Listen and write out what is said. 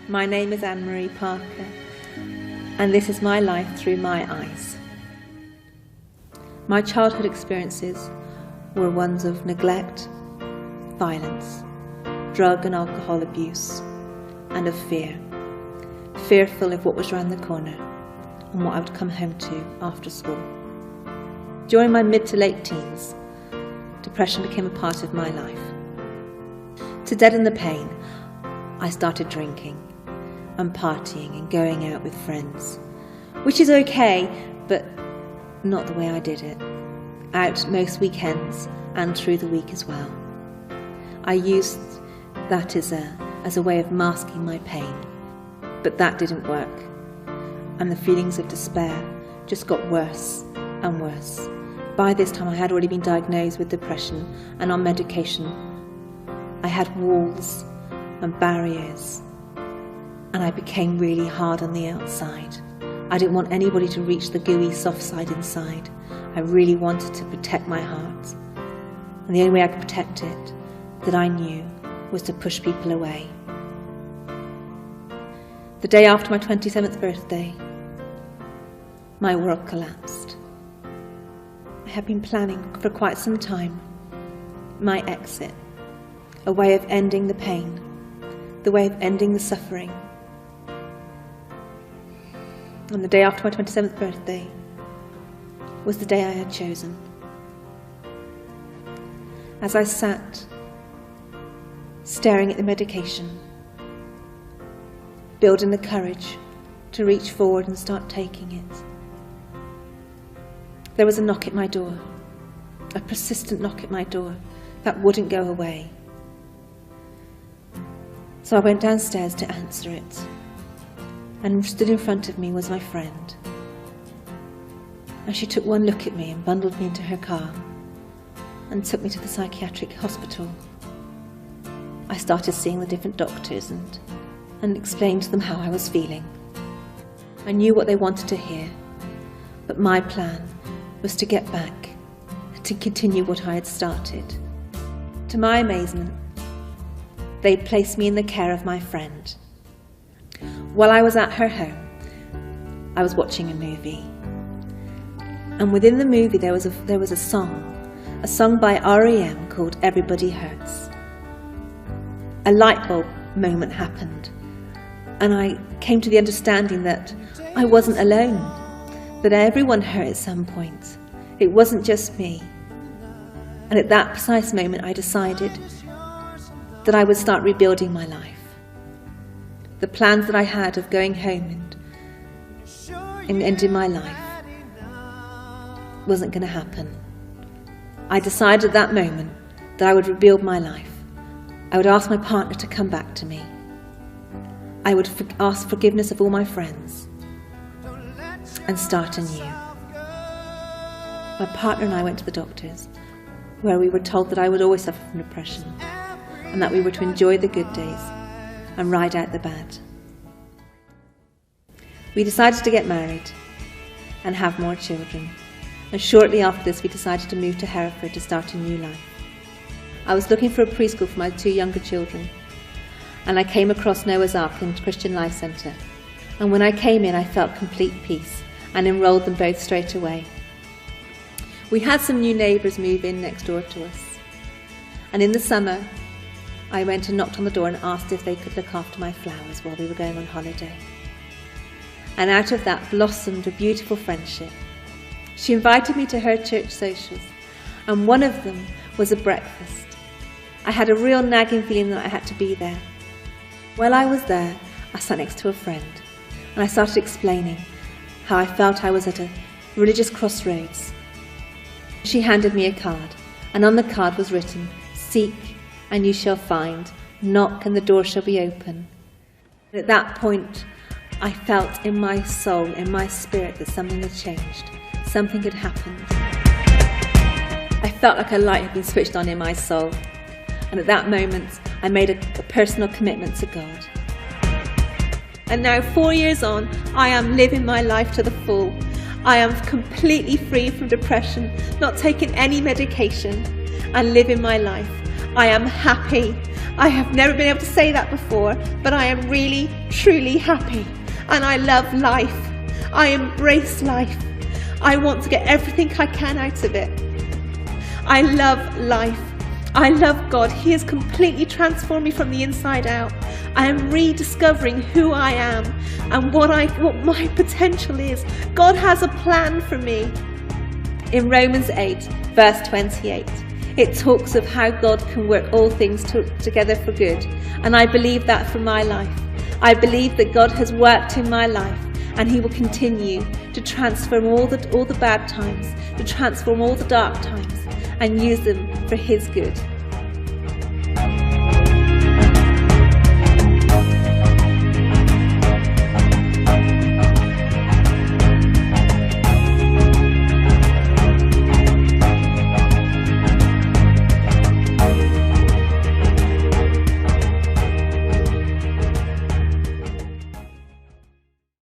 My name is Anne-Marie Parker, and this is my life through my eyes. My childhood experiences were ones of neglect, violence, drug and alcohol abuse, and of fear. Fearful of what was round the corner and what I would come home to after school. During my mid to late teens, depression became a part of my life. To deaden the pain, I started drinking and partying and going out with friends, which is okay, but not the way I did it. Out most weekends and through the week as well. I used that as a way of masking my pain, but that didn't work, and the feelings of despair just got worse and worse. By this time I had already been diagnosed with depression and on medication. I had walls and barriers, and I became really hard on the outside. I didn't want anybody to reach the gooey soft side inside. I really wanted to protect my heart, and the only way I could protect it, that I knew, was to push people away. The day after my 27th birthday, my world collapsed. I had been planning for quite some time my exit, a way of ending the pain, the way of ending the suffering. And the day after my 27th birthday was the day I had chosen. As I sat, staring at the medication, building the courage to reach forward and start taking it, there was a knock at my door, a persistent knock at my door that wouldn't go away. So I went downstairs to answer it, and stood in front of me was my friend. And she took one look at me and bundled me into her car and took me to the psychiatric hospital. I started seeing the different doctors and explained to them how I was feeling. I knew what they wanted to hear, but my plan was to get back, to continue what I had started. To my amazement, they placed me in the care of my friend. While I was at her home, I was watching a movie. And within the movie there was a song by R.E.M. called Everybody Hurts. A light bulb moment happened, and I came to the understanding that I wasn't alone, that everyone hurt at some point. It wasn't just me. And at that precise moment I decided that I would start rebuilding my life. The plans that I had of going home and ending my life wasn't going to happen. I decided at that moment that I would rebuild my life. I would ask my partner to come back to me. I would ask forgiveness of all my friends and start anew. My partner and I went to the doctors, where we were told that I would always suffer from depression and that we were to enjoy the good days and ride out the bad. We decided to get married and have more children, and shortly after this we decided to move to Hereford to start a new life. I was looking for a preschool for my two younger children, and I came across Noah's Ark and Christian Life Centre, and when I came in I felt complete peace and enrolled them both straight away. We had some new neighbours move in next door to us, and in the summer I went and knocked on the door and asked if they could look after my flowers while we were going on holiday. And out of that blossomed a beautiful friendship. She invited me to her church socials, and one of them was a breakfast. I had a real nagging feeling that I had to be there. While I was there, I sat next to a friend, and I started explaining how I felt I was at a religious crossroads. She handed me a card, and on the card was written, "Seek and you shall find, knock and the door shall be open." And at that point, I felt in my soul, in my spirit, that something had changed, something had happened. I felt like a light had been switched on in my soul, and at that moment, I made a personal commitment to God. And now, 4 years on, I am living my life to the full. I am completely free from depression, not taking any medication, and living my life. I am happy. I have never been able to say that before, but I am really, truly happy. And I love life. I embrace life. I want to get everything I can out of it. I love life. I love God. He has completely transformed me from the inside out. I am rediscovering who I am and what my potential is. God has a plan for me. In Romans 8, verse 28, it talks of how God can work all things together for good. And I believe that for my life. I believe that God has worked in my life, and he will continue to transform all the bad times, to transform all the dark times, and use them for his good.